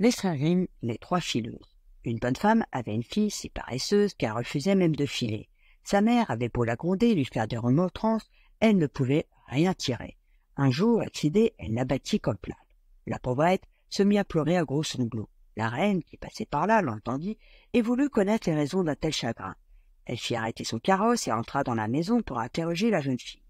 L'Esther Grimm, les trois fileuses. Une bonne femme avait une fille si paresseuse qu'elle refusait même de filer. Sa mère avait beau la gronder et lui faire des remontrances, elle ne pouvait rien tirer. Un jour, excédée, elle l'abattit comme plâtre. La pauvrette se mit à pleurer à gros sanglots. La reine, qui passait par là, l'entendit et voulut connaître les raisons d'un tel chagrin. Elle fit arrêter son carrosse et entra dans la maison pour interroger la jeune fille.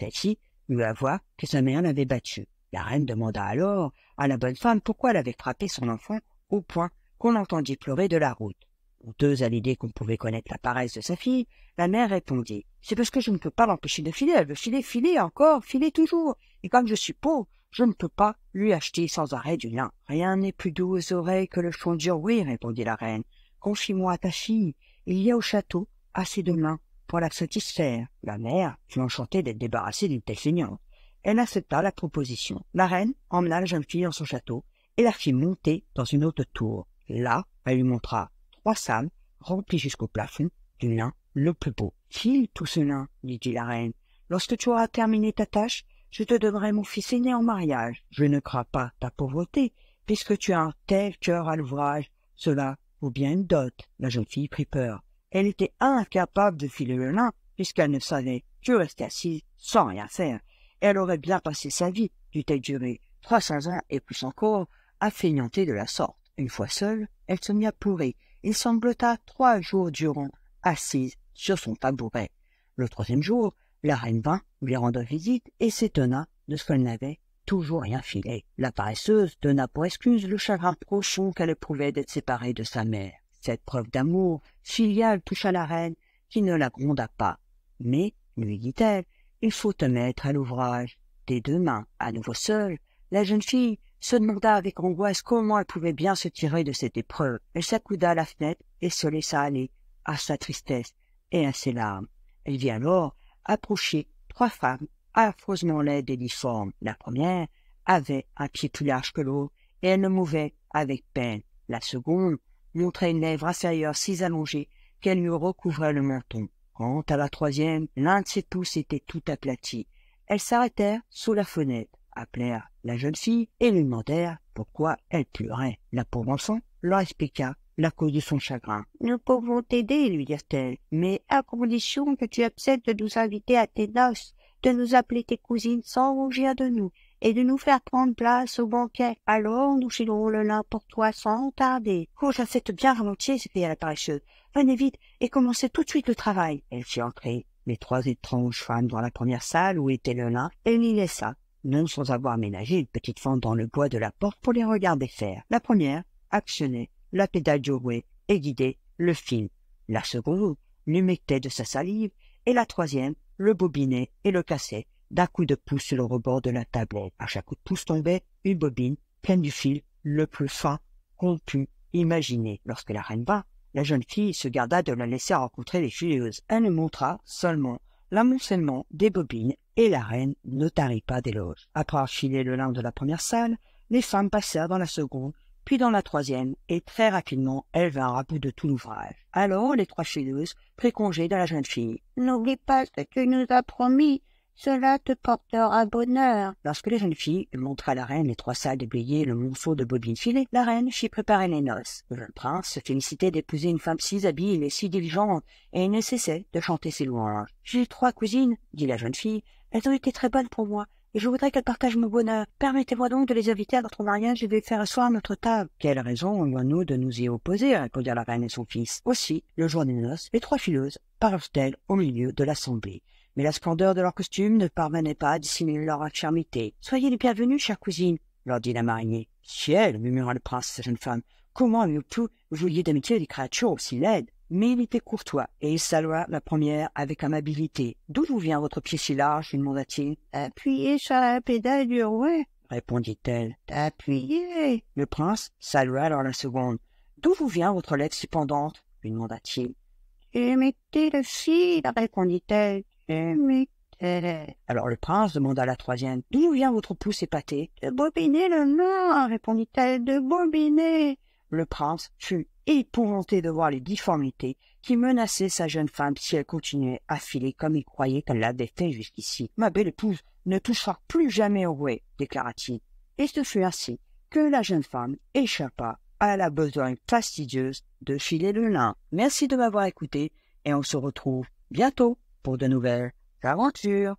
Celle-ci lui avoua que sa mère l'avait battue. La reine demanda alors à la bonne femme pourquoi elle avait frappé son enfant au point qu'on l'entendit pleurer de la route. Honteuse à l'idée qu'on pouvait connaître la paresse de sa fille, la mère répondit « C'est parce que je ne peux pas l'empêcher de filer, elle veut filer, filer encore, filer toujours, et comme je suis pauvre, je ne peux pas lui acheter sans arrêt du lin. »« Rien n'est plus doux aux oreilles que le chant du oui, répondit la reine. Confie-moi à ta fille, il y a au château assez de lin pour la satisfaire. » La mère fut enchantée d'être débarrassée d'une telle feignante. Elle accepta la proposition. La reine emmena la jeune fille dans son château et la fit monter dans une haute tour. Là, elle lui montra 3 salles remplies jusqu'au plafond du lin le plus beau. « File tout ce lin, dit la reine. Lorsque tu auras terminé ta tâche, je te donnerai mon fils aîné en mariage. Je ne crains pas ta pauvreté, puisque tu as un tel cœur à l'ouvrage. Cela vaut bien une dot. » La jeune fille prit peur. Elle était incapable de filer le lin, puisqu'elle ne savait que rester assise sans rien faire. Elle aurait bien passé sa vie, dut-elle durer 300 ans et plus encore, à feignanter de la sorte. Une fois seule, elle se mit à pleurer et sanglota 3 jours durant, assise sur son tabouret. Le 3e jour, la reine vint lui rendre visite et s'étonna de ce qu'elle n'avait toujours rien filé. La paresseuse donna pour excuse le chagrin profond qu'elle éprouvait d'être séparée de sa mère. Cette preuve d'amour filial toucha la reine, qui ne la gronda pas. « Mais, lui dit-elle, il faut te mettre à l'ouvrage. » Des 2 mains, à nouveau seule, la jeune fille se demanda avec angoisse comment elle pouvait bien se tirer de cette épreuve. Elle s'accouda à la fenêtre et se laissa aller à sa tristesse et à ses larmes. Elle vit alors approcher 3 femmes affreusement laides et difformes. La première avait un pied plus large que l'autre et elle le mouvait avec peine. La seconde montrait une lèvre inférieure si allongée qu'elle lui recouvrait le menton. Quant à la 3e, l'un de ses pouces était tout aplati. Elles s'arrêtèrent sous la fenêtre, appelèrent la jeune fille et lui demandèrent pourquoi elle pleurait. La pauvre enfant leur expliqua la cause de son chagrin. « Nous pouvons t'aider, lui dirent-elles, mais à condition que tu acceptes de nous inviter à tes noces, de nous appeler tes cousines sans rougir de nous, et de nous faire prendre place au banquet. Alors nous filerons le lin pour toi sans tarder. »« Oh, j'accepte bien volontiers, » s'écria la paresseuse. « Venez vite et commencez tout de suite le travail. » Elle fit entrer les 3 étranges femmes dans la première salle où était le lin et l'y laissa, non sans avoir ménagé une petite fente dans le bois de la porte pour les regarder faire. La première actionnait la pédale du rouet et guidait le fil. La seconde l'humectait de sa salive et la 3e le bobinait et le cassait d'un coup de pouce sur le rebord de la tablette. À chaque coup de pouce tombait une bobine pleine du fil le plus fin qu'on put imaginer. Lorsque la reine vint, la jeune fille se garda de la laisser rencontrer les fileuses. Elle lui montra seulement l'amoncellement des bobines et la reine ne tarit pas d'éloges. Après avoir filé le lin de la première salle, les femmes passèrent dans la seconde, puis dans la 3e, et très rapidement, elles vinrent à bout de tout l'ouvrage. Alors les 3 fileuses prirent congé de la jeune fille. « N'oublie pas ce que tu nous as promis, cela te portera bonheur. » Lorsque les jeunes filles montrèrent à la reine les 3 salles déblayées et le monceau de bobines filées, la reine fit préparer les noces. Le jeune prince se félicitait d'épouser une femme si habile et si diligente, et il ne cessait de chanter ses louanges. « J'ai 3 cousines, » dit la jeune fille, « elles ont été très bonnes pour moi. Et je voudrais qu'elles partagent mon bonheur. Permettez-moi donc de les inviter à notre mariage et de les faire asseoir à notre table. »« Quelle raison avons-nous de nous y opposer ?» répondirent la reine et son fils. Aussi, le jour des noces, les 3 fileuses parurent-elles au milieu de l'assemblée. Mais la splendeur de leur costume ne parvenait pas à dissimuler leur infirmité. « Soyez les bienvenus, chère cousine, » leur dit la mariée. « Ciel, » murmura le prince à sa jeune femme, « comment aimiez-vous vous liez d'amitié des créatures aussi laides ?» Mais il était courtois, et il salua la première avec amabilité. « D'où vous vient votre pied si large ?» lui demanda-t-il. « Appuyez sur la pédale du rouet, » répondit-elle. « Appuyez !» Le prince salua alors la seconde. « D'où vous vient votre lèvre si pendante ?» lui demanda-t-il. « Humectez le fil, » répondit-elle. « Humectez. » Alors le prince demanda à la 3e. « D'où vous vient votre pouce épaté ?»« De bobiner le lin, » répondit-elle. « De bobiner. » Le prince fut épouvanté de voir les difformités qui menaçaient sa jeune femme si elle continuait à filer comme il croyait qu'elle l'avait fait jusqu'ici. « Ma belle épouse ne touchera plus jamais au rouet, » déclara-t-il. Et ce fut ainsi que la jeune femme échappa à la besogne fastidieuse de filer le lin. Merci de m'avoir écouté et on se retrouve bientôt pour de nouvelles aventures.